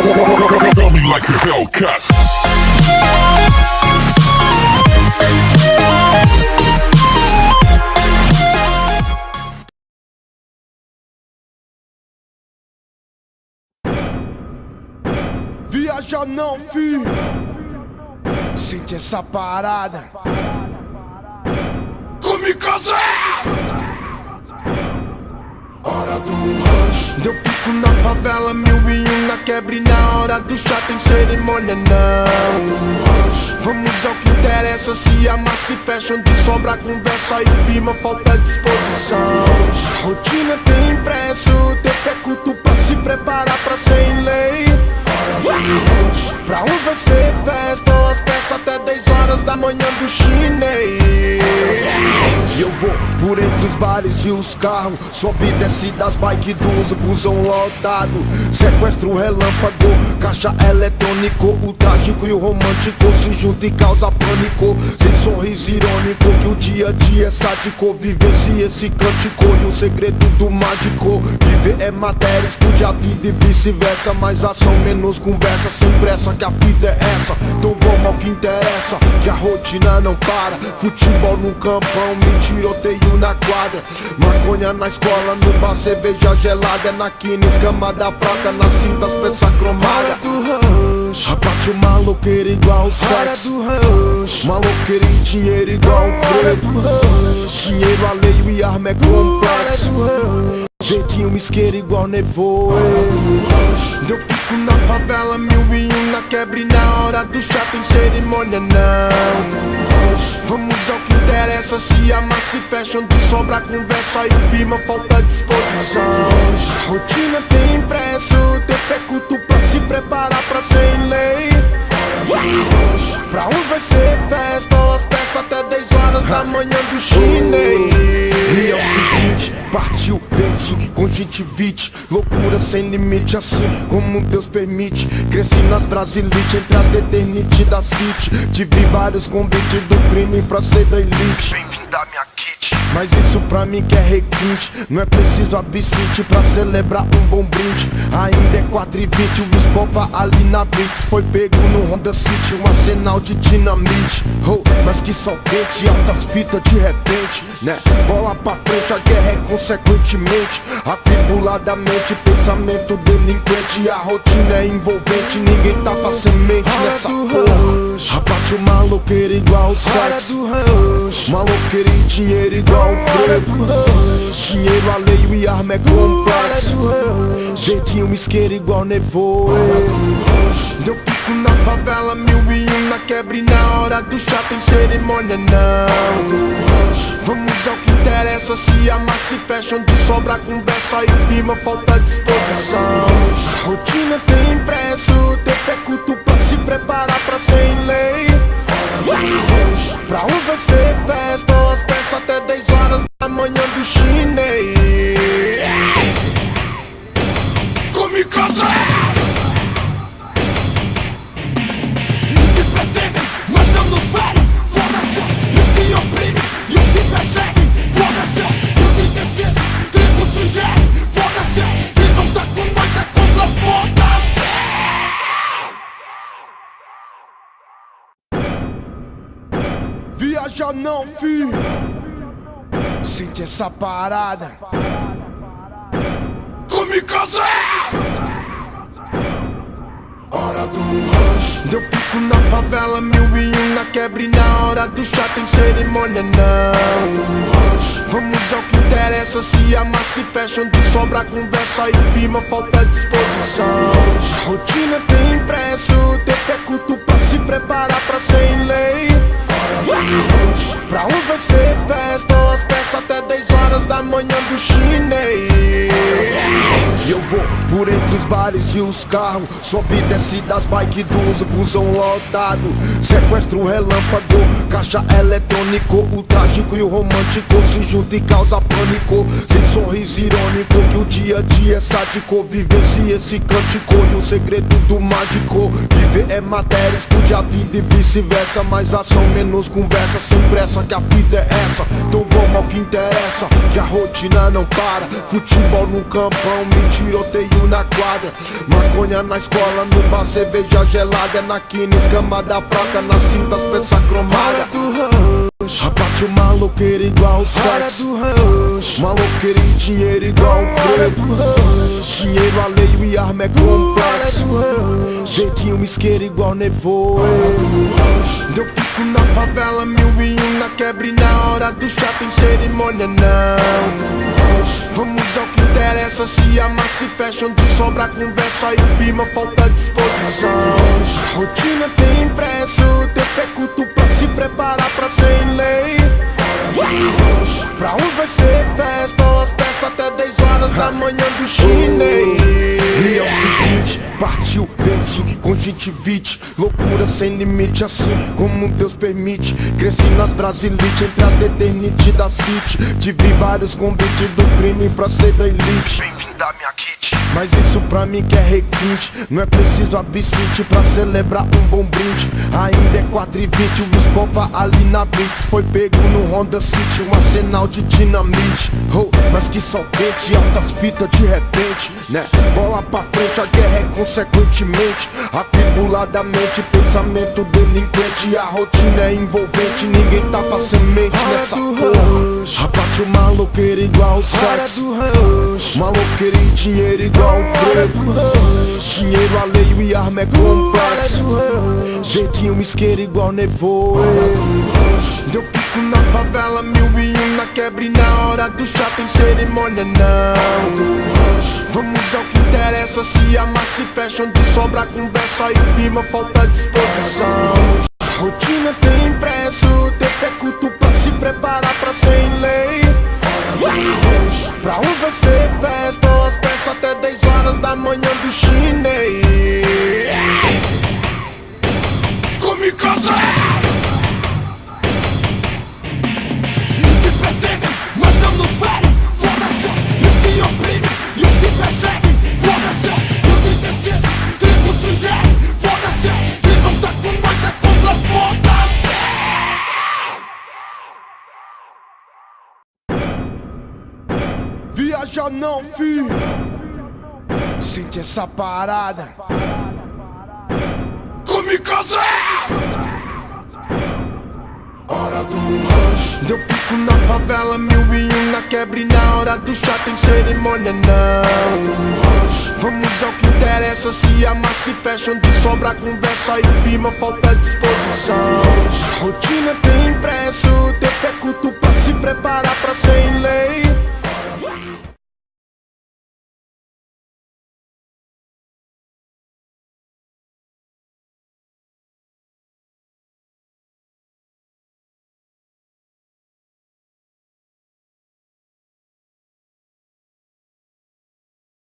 Feel me like a Hellcat. Viaja não, fi. Sente essa parada. Kamikaze! Hora do rush. Deu pico na favela, 1001 na quebra e na hora do chá tem cerimônia não. Vamos ao que interessa, se amar se fecha, onde sobra conversa e firma, falta disposição. A rotina tem impresso, tempo é curto pra se preparar pra ser em lei. Pra uns vai ser festa, as peças até 10 horas da manhã do chinês. E eu vou por entre os bares e os carros, sobe e desce das bikes dos busão lotado. Sequestro relâmpago, caixa eletrônico, o trágico e o romântico se juntam e causa pânico. Sem sorriso irônico, que o dia a dia é sádico. Viver-se esse cântico e o segredo do mágico. Viver é matéria, estude a vida e vice-versa. Mais ação, menos conversa, sem pressa que a vida é essa. Então vamos ao que interessa, que a rotina não para. Futebol no campão, me tiroteio na quadra. Maconha na escola, no bar, cerveja gelada. É na quina, escama da prata, na cinta, as peças cromadas. Abate o maloqueiro igual o sexo. Maloqueiro e dinheiro igual o frevo. Dinheiro alheio e arma é complexo. Dedinho isqueiro igual nevoeiro. Deu pico na favela, 1001 na quebra e na hora do chá tem cerimônia não. Vamos ao que interessa, se amar se fecha, onde sobra conversa e firma, falta disposição. A rotina tem impresso, tempo é curto pra se preparar pra ser em lei. Pra uns vai ser festa, as peças até 10 horas da manhã do chinês. E é o seguinte, partiu verde, conjuntivite, loucura sem limite, assim como Deus permite. Cresci nas Brasilites, entre as eternity da City. Tive vários convites do crime pra ser da elite. Bem-vindo à minha kit. Mas isso pra mim que é requinte, não é preciso absinte pra celebrar um bom brinde. Ainda é 4h20, o escopa ali na Blitz foi pego no Honda City, um arsenal de dinamite. Oh, mas que sol quente, altas fitas de repente, né? Bola pra frente, a guerra é consequentemente. Atribuladamente, pensamento delinquente. A rotina é envolvente, ninguém tapa semente nessa porra. Abate o maloqueiro igual o sexo. Maloqueiro e dinheiro igual o frevo. Dinheiro alheio e arma é complexo. Dedinho isqueiro igual nevoeiro. Deu pico na favela, 1001 na quebra e na hora do chá tem cerimônia não. Vamos ao que interessa, se amar se fecha, onde sobra conversa e firma, falta disposição. A rotina tem impresso, tempo é curto pra se preparar pra ser em lei. Pra uns vai ser festa, as peças até 10 horas da manhã do chinês. Kamikaze! Os que pretendem, mas não nos ferem, foda-se. E os que oprimem, e os que perseguem, foda-se. E os indecisos, tribo sugere, foda-se. E não tá com nós, é contra, foda-se. Viaja não, fi. Sente essa parada. Kamikaze! Hora do rush. Deu pico na favela, 1001 na quebra e na hora do chá tem cerimônia não. Vamos ao que interessa, se amar se fecha, onde sobra conversa e firma, falta disposição. A rotina tem impresso, tempo é curto pra se preparar pra ser em lei. Pra uns vai ser festa, as peças até 10 horas da manhã do chinês. E eu vou por entre os bares e os carros, sobe e desce das bikes dos busão lotado. Sequestro relâmpago, caixa eletrônico, o trágico e o romântico se juntam e causa pânico. Sem sorriso irônico, que o dia a dia é sádico. Viver-se esse cântico e o segredo do mágico. Viver é matéria, estude a vida e vice-versa. Mais ação, menos vamos conversa sem pressa, que a vida é essa. Então vamos ao que interessa, que a rotina não para. Futebol no campão, me tiroteio na quadra. Maconha na escola, no bar, cerveja gelada. Na quina, escama da prata, nas cintas, peça cromada. Abate o maloqueiro igual o sexo. Maloqueiro e dinheiro igual o frevo. Dinheiro alheio e arma é complexo. Dedinho isqueiro igual nevoeiro. Deu pico na favela, 1001 na quebra e na hora do chá tem cerimônia não. Vamos ao que interessa, se amar se fecha, onde sobra conversa e firma, falta disposição. A rotina tem impresso, tempo é curto pra se preparar pra ser em lei. Pra uns vai ser festa, as peças até 10 horas da manhã do chinês. E é o seguinte, partiu dedinho, conjuntivite, loucura sem limite, assim como Deus permite. Cresci nas Brasilites, entre as eternity da City. Tive vários convites do crime pra ser da elite. Bem-vindo à minha kit. Mas isso pra mim que é requinte, não é preciso absinte pra celebrar um bom brinde. Ainda é 4h20, o Escopa ali na Blitz foi pego no Honda City, um arsenal de dinamite. Oh, mas que sol quente, altas fitas de repente, né? Bola pra frente, a guerra é consequentemente. Atribuladamente, pensamento delinquente. A rotina é envolvente, ninguém tapa semente nessa porra. Abate o maloqueiro igual o sexo. Maloqueiro e dinheiro igual o frevo. Dinheiro alheio e arma é complexo. Dedinho isqueiro igual nevoeiro. Deu pico na favela, 1001 na quebra e na hora do chá tem cerimônia não. Vamos ao que interessa, se amar se fecha, onde sobra conversa e firma, falta disposição. A rotina tem impresso, tempo é curto pra se preparar pra ser em lei. Pra uns vai ser festa, as peças até 10 horas da manhã do chinês. Come casa! E os que pretendem, mas não nos ferem, foda-se, e os que oprimem, e os que perseguem, foda-se, e os indecisos, tribos sugerem, foda-se, e não tá com nós é contra, foda-se. Viaja não, fi. Sente essa parada. Come casa! Hora do rush. Deu pico na favela, 1001 na quebra e na hora do chá tem cerimônia não. Vamos ao que interessa, se amar se fecha, onde sobra conversa e firma, falta disposição. A rotina tem impresso, tempo é curto pra se preparar pra ser em lei.